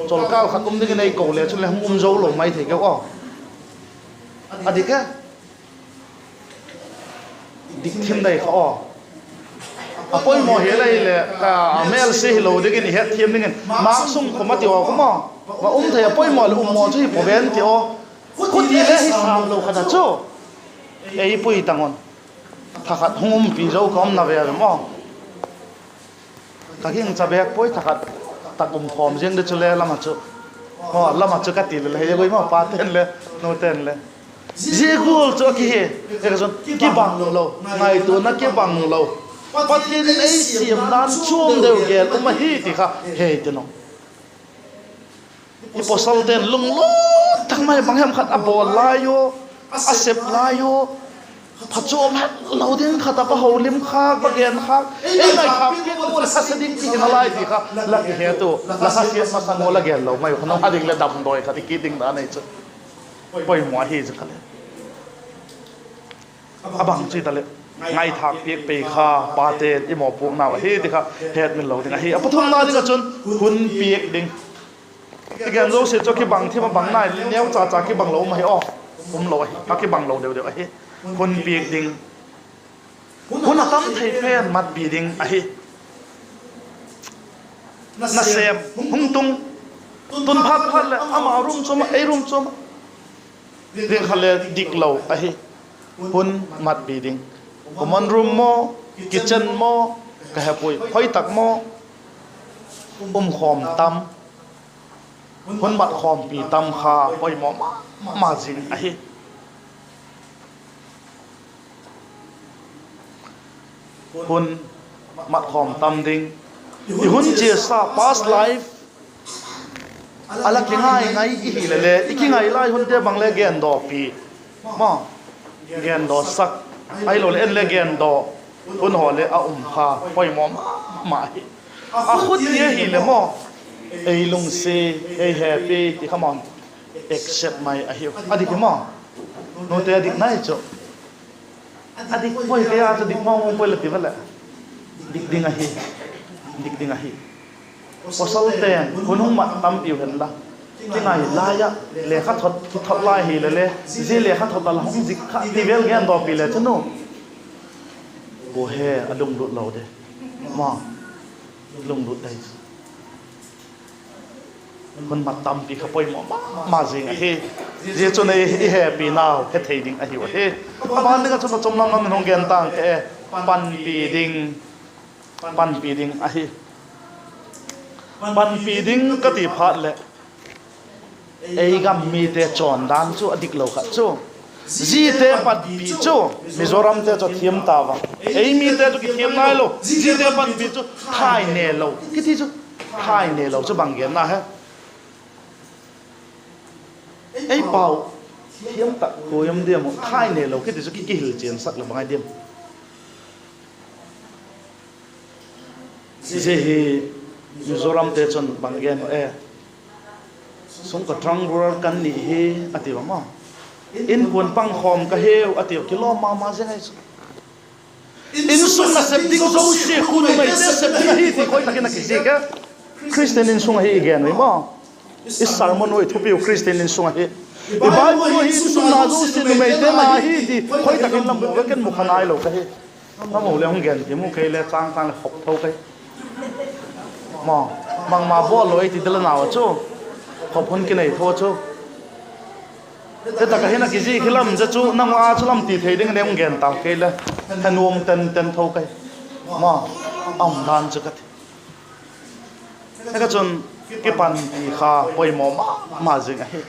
A: chol kal khat ding nei ko le chu le hum zo lo mai the ke ko adike dik thim dai kho apoi mo he lai le ka mel se lo de ni het thim ning ma sum ko ma ti o ko mo wa the apoi mo le mo chu po ben ti o ko ti le hi sam lo khada chu ei pui tangon thakat hum pi zo kom na ve mo ta ging cha bek poi thakat takum khom jeng de chu le lama chu ho lama chu ka ti le he goi mo pa ten le no ten le Zegul cho ki he ekazon ki bang lo ngai tu na ki bang lo patin ei siam nan chum deu gel uma hi ti kha he te no i posal ten lung lo thang mai bang hem khat abol la yo asep la yo phachom lo ding khata pa holim kha pa gen kha ei nai kha ki ko la sasading ti na lai ti kha la ki he tu la sa si ma sang la gel lo mai khano ading le dam doi kha ti ki ding da nei chu poi mo hi je khale abang chi tale ngai thak piek pe kha pa te i mo pu na he ti kha het min lo ding hi apathum na ding chun hun piek ding again lo se cho ki bang thi ma bang nai neu cha cha ki bang lo ma hi o lo hi ki bang lo deu deu hi hun piek ding hun atam thei pen mat bi ding hi na sem hung tung tun phat phat le ama rum choma ei rum choma ring khale dik lo hi hun mat bi ding common room mo kitchen mo ka ha pui khoi tak mo khom tam hun mat khom pi tam kha poi mo ma jing a hi hun mat khom tam ding i hun che sa past life ala ki ngai i hi le ki ngai lai hun te bang le gen do pi mo gen do sak ai lo le en le gen do hun ho le a kha poi mo ma hi a khut ye hi le mo ei lung se ei happy ti come on accept my a hi adi ki mo no te adi nai cho adi poi te a cho dik mo poi le ti vela dik ding a hi posal ten hunung mat tam piu hen la ki ngai la ya le kha thot lai hi le ji le kha thot la hong zik kha ti vel gen do pi le chno bo he adum lut lo de ma lung lut dai hun mat tam pi kha poi mo ma jing he je chu nei hi happy now he thei ding a hi wa he ba ne ga chu chom nam nam hong gen tang ke pan pi ding a hi ban pi ding ka ti phat le ei gam mi te chon dan chu adik lo kha chu ji te pat pi chu mizoram te cho thiam ta wa ei mi te chu ki thiam nai lo ji te pat pi chu thai ne lo ki ti chu thai ne lo chu bang gen na ha ei pau thiam ta ko yam de mo thai ne lo ki ti chu ki hil chen sak lo bangai dem je hi mizoram te chon banggen sung ka trang rural kan ni he ati ma in pun pang khom ka heu ati kilo ma zengai in sung na sep ding zo she khunu mai te sep ding hi ti khoi takina ki ji ka christian in sung hi again ma is sermon oi thupi christian in sung hi i bible hi sung na zo se nu mai te ma hi ti khoi takin lam bu ken mu khanai lo ka hi ma mo le hong gen ti mu kai le chang le khop thau kai ma mang ma bo loi ti dela naw chu khop hun ki nei tho chu te ta ka hena ki ji khilam ja chu nang a chu lam ti thei ding ne ong gen ta ke la thanuam ten tho kai ma ong dan chu ka thi ka chun ki pan ti kha poi mo ma jing a he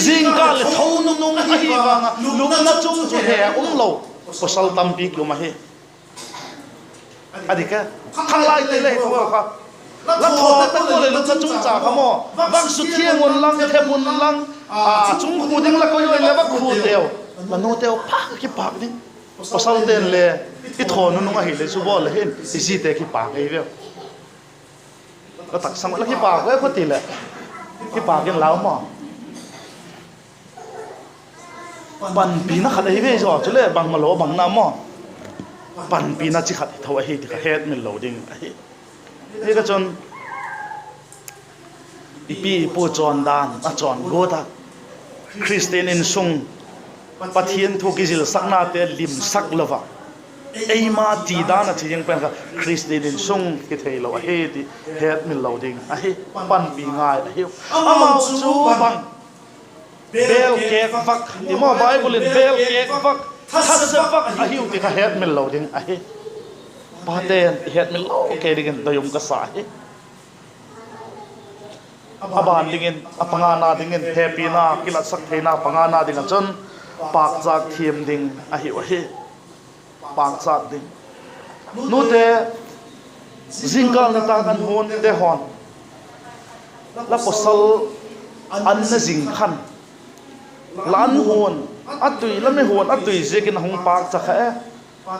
A: jing ka le tho nung hi wa nga lung na chung chu he lo posal tam pi lu ma he adika khalai te le tho kha la tho ta ko le lu cha chung cha kha mo wang su thiang on lang the mun lang chung khu ding la ko yo le ba khu teo la no teo pa ki pa ding pasal ten le I tho nu nga hi le su bo le hen I si te ki pa ke ve la tak sang la ki pa ko ko ti le ki pa gen lao mo pan pi na khat ai ve jo chu le bang ma lo bang na mo pan pi na chi khat tho hi ti kha het min lo ding ai ka chon ipi pu chon dan a chon goda Christian in sung pathian thu kizil sakna te lim sak lova eima ti dana ching pen ka Christian in sung ki theilo a he ti het min lo ding a he pan pi ngai a he amau chu bang bel ke fak ti mo bible in bel ke fak thas fak a hiu ti ka het min lo ding a he paten het min lo ke ding doyum ka sa he aban dingin apangana dingin happy na kilat sak theina pangana ding chon pak chak thim ding a hi wa hi pak chak ding nu te zingkal na ta kan hon te hon la posal an na jing khan lan hon atui lam ne hon atui jekin hong pak cha kha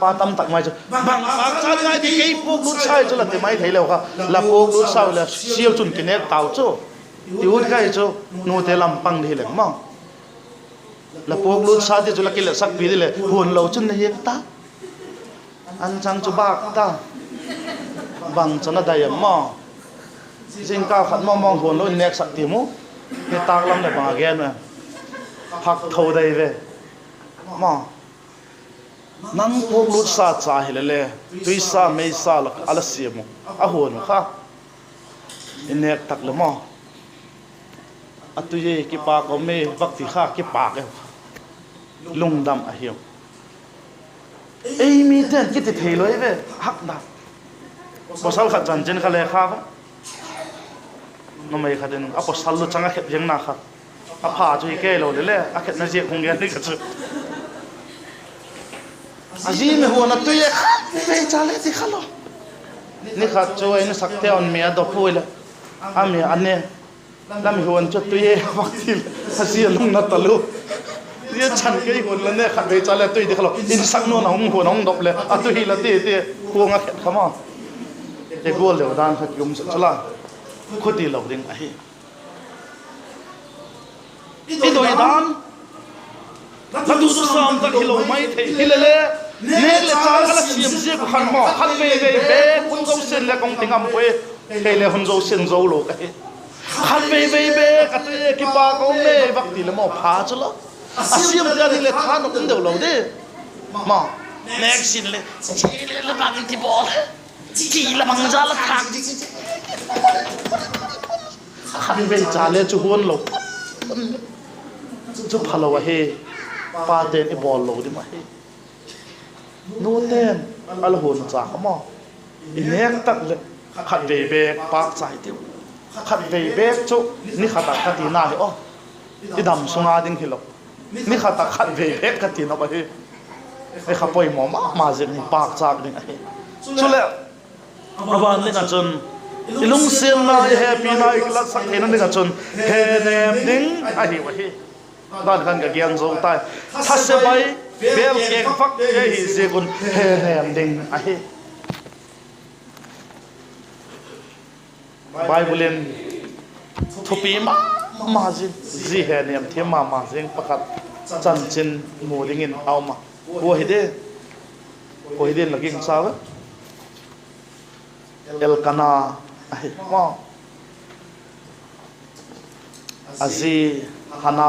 A: pa tam tak mai chu bang pak cha ngai di kei pok lu chai chu la te mai thei lo kha la pok lu sau la siêu chun kinek tau chu tiut kai chu nu te lam pang di le ma la pok lu sa ti chu la kil sak pi di le hon lo chun ne ta an chang chu bak ta bang chana dai ma jing ka khat ma mong hon lo nek sak ti mu ni tak lam le ba gen ma phak thau dai ve ma nang pok lu sa cha hi le tui sa mei sa la ala simu a hon kha inek tak le ma atuye ki pa ko me vakti kha ki pa ke lungdam a hiu ei mi ten ki ti theiloi ve hak da posal kha chan chen kha le kha no mai kha den a posal lu changa khet jeng na kha a pha chu ke lo le a khet na je khong ge ni ka chu aji me ho na tuye ve chale ti khalo ni kha chu ai na sakte on me do puila a me ane lam huan cho tuye vakti hasia lung na talu ye chan ke hon la ne kha be chale tui di khalo in sak no na hum ho nong dop le a tu hi la ti ti huanga khet khama e gol le dan khat yum chala khoti lo ding a hi i doi dan la tu su sam ta khilo mai the hilele ne le chal kala siam je ko khan mo khan be hun zo sen le kong tingam pwe he le hun zo sen zo lo ka hi khan be ka tu ki pa ko me vakti le mo pha chalo asiam ja ni le khan no de lo de ma next sin le le bang ti bol ti la mang ja la thak khan be cha le chu hon lo chu phalo wa he pa ten e bol lo di ma he no ten al hon cha ma inek tak le khat be pak chai tiu khat be chu ni khata khati na he o idam sunga ding hilo ni khata khat be khati na ba he e khapoi mo ma jen ni pak chak ding a he chule awan ni na chun ilung sen na happy na ikla sak thena ni na chun he nem ding a hi wa he dan kan ga gyang zo tai thase bai bel ke fak ke hi je kun he nem ding a he Bible thupi ma jin ji he nem the ma jeng pakhat chan chin mo ding in aw ma ko hi de laging saw Elkana ai ma azi hana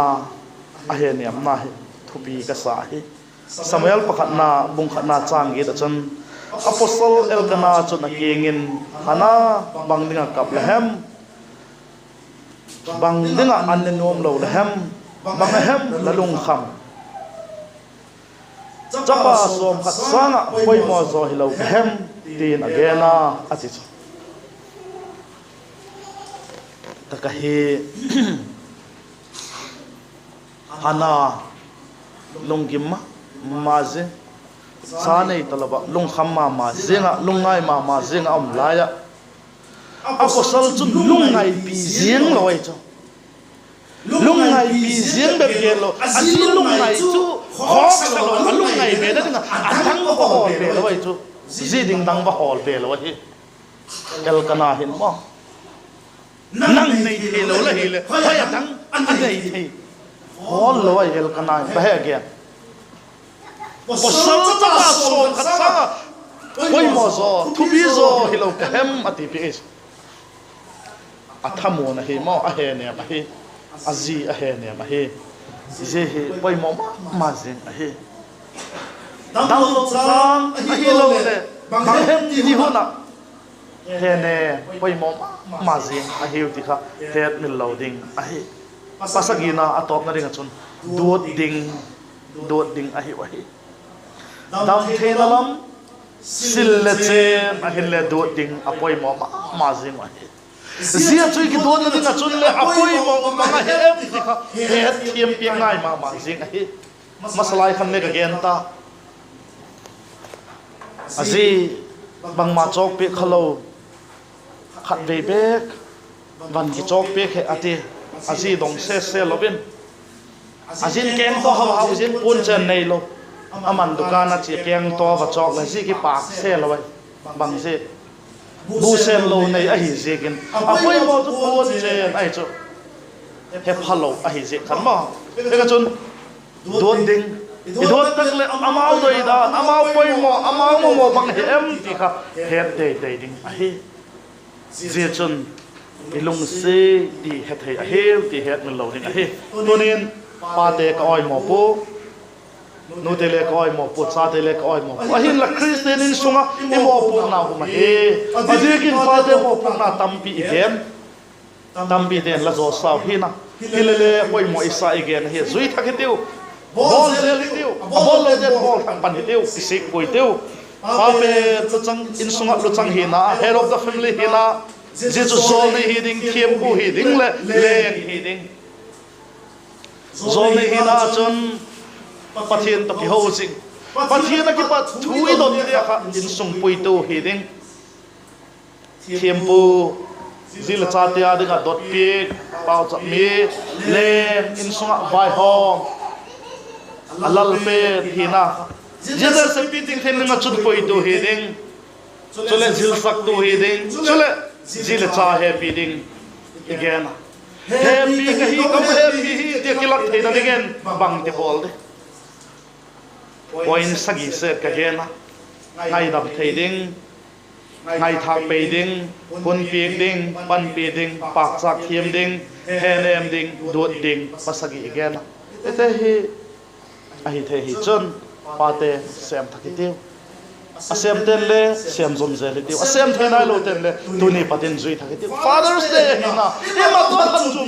A: ahe nem na he thupi ka sa hi Samuel pakhat na bung khat na chang ge da chan Apostle Elkana chun akengin hana bangdinga kaplehem bangdinga annenom lo lehem bangahem lalung kham chapa som khat sanga poi mo zo hilo hem tin agena ati takahi hana lungimma maze sanei talaba lung khamma ma zenga lungai ma zenga om laya apostle chun lungai pi zeng loi cho lungai pi zeng be gelo asi lungai chu hok lo lungai be da nga atang ba hol be loi chu ziding dang ba hol be loi Elkana hin mo nang nei the lo la hi le hoy atang an nei the hol loi Elkana ba he again Posal ta so khatsa koi mo zo thubi zo hilo hem ati pi athamu na hi mo a he ne ma hi azi a he ne ma hi je hi poi mo ma je a hi dang lo sang a hi lo le bang hem ti hu na he ne poi mo ma je a hi ti kha het mil lo ding a hi pasagina atop na ring achun dot ding a hi wa hi dam the na lam sil le chen a hi le dot ding a poi mo ma je ma hi zia chui ki don na dinga chun le apoi mo ma he em ti kha he thiam pi ngai ma jing hi masalai khan le ka gen ta azi bang ma chok pe khalo khat ve bek van ki chok pe khe ati azi dong se lovin azin ken to ha zin pun chen nei lo aman dukan a chi keng to va chok la ji ki pak se lo bang se bu sen lo nei a hi zekin apoi mo tu pon chen ai chu he phalo a hi ze khan ma eka chun don ding idot tak le amau doi da amau poi mo amau mo bang he em ti kha he dei ding a hi ze chun ilung se di he thei a he ti he min lo ding a hi tonin pa te ka oi mo pu nu te le koi mo pu cha te le koi mo a hin la christian in sunga e mo pu na hu ma he a je kin pa te mo pu na tampi igen tampi den la zo sau hi na hilele koi mo isa igen he zui thak tiu bol zel tiu a bol le den bol thang pan tiu kisik koi tiu pa pe chu chang in sunga lu chang hi na head of the family hi na je chu zol ni hi ding thiam ku hi ding le hi ding zol ni hi na chun pathian to ki ho sing pathian ki pat thui don dia kha in sung pui tu hi ding thiampu zil cha tia dinga dot pi pau cha mi le in sunga vai hom alal pe hina jeda se piting then nga chut pui tu hi ding chole zil sak tu hi ding chole zil cha he pi ding again happy ka hi kam happy hi te kilak theina again bang te bol de point sagi se ka gena ngai dam thei ding ngai thak pe ding pun pi ding pan pi ding pak chak thiam ding henem ding dot ding pasagi gena ete hi a hi the hi chon pa te sem thakitiu a sem ten le sem zom zel tiu a sem thena lo ten le tuni patin zui thakitiu father's day na e ma to tham chu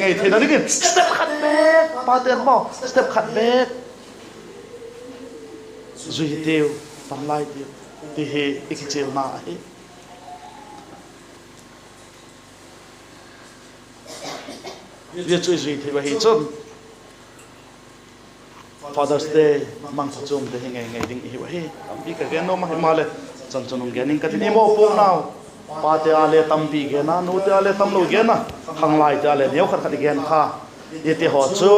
A: ngai thena ding step khat back pa ten mo step khat back zui tiu pan lai tiu ti he ikichil na hi ye chui zui thi ba hi chon father's day mang chum de ngai ding hi wa hi bi ka gen no ma himale chan chunung gening ka tin mo po now pa te ale tam bi ge na nu te ale tam lo ge na hang lai te ale neu khat khat gen kha ye te ho chu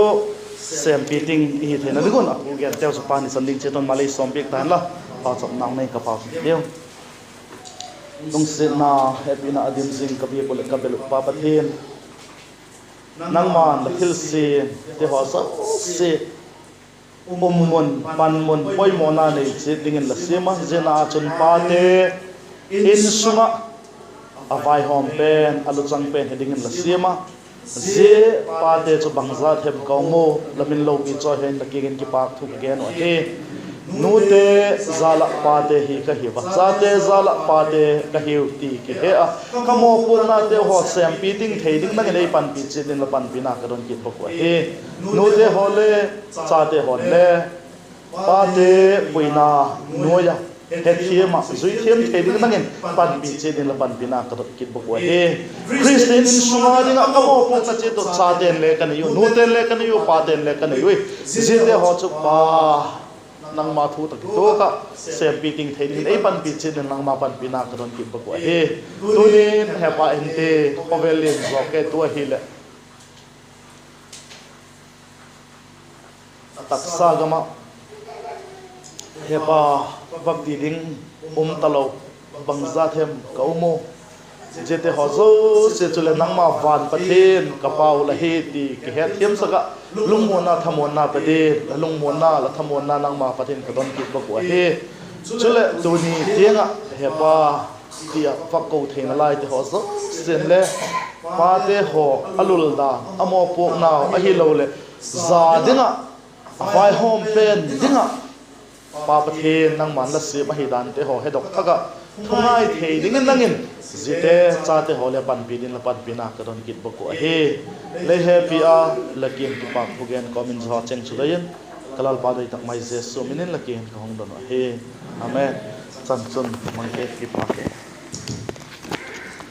A: sem piting hi thena digon a pu gen teu so pani sanding cheton malai som pik tan la pa chok nang nei ka pa deu dong se na happy na adim sing ka bi ko le ka bel pa pa then nang man la hil se te ho sa se mon pan mon poi mo na nei che dingin la sema jena chun pa te in sunga avai hom pen alu chang pen hedingin la sema je pa te chu bangza them ko mo lamin lo ki cho hen la kigen ki pak thu gen o he nu te zala pa te hi ka hi wa cha te zala pa te ka hi ti ki he a ka mo pun na te ho sem pi ting thei ding na nei pan pi che din la pan pi na ka ron ki pok wa he nu te ho le cha te ho le pa te puina no ya he thiam ma zui thiam thei ding na ngin pan pi che din la pan pi na ka ron ki pok wa he christian in sunga ding ka mo pun na che to cha den le ka ni yu nu te le ka ni yu pa den le ka ni yu je te ho chu pa nang ma thu tak to ka sem piting thein ei pan pi chen nang ma pan pina ka ron ki ba ko he tunin he pa ente ovelin rocket to hi le taksa gama he pa bak di ding talo bangza them ka umo jete hozo se chule nang ma van pathen ka pau la he ti ke he thiam saka lungmona thamona pade lungmona la thamona nang ma pathen ka don ki ba ko he chule tuni tianga he pa tia fakko theina lai te hozo sen le pa te ho alul da amo pok naw a hi lo le za dinga vai home pen dinga pa pathen nang man la se ma hi dan te ho he dok thaga thungai thei dingin langin zite cha te ho le pan pidin la pat bina ka don kit boko he le happy a lakin ki pak bugen komin zo cheng chudayen kalal pa dai tak mai jesu minin lakin ka hong don he amen chan chun mang ke ki pa ke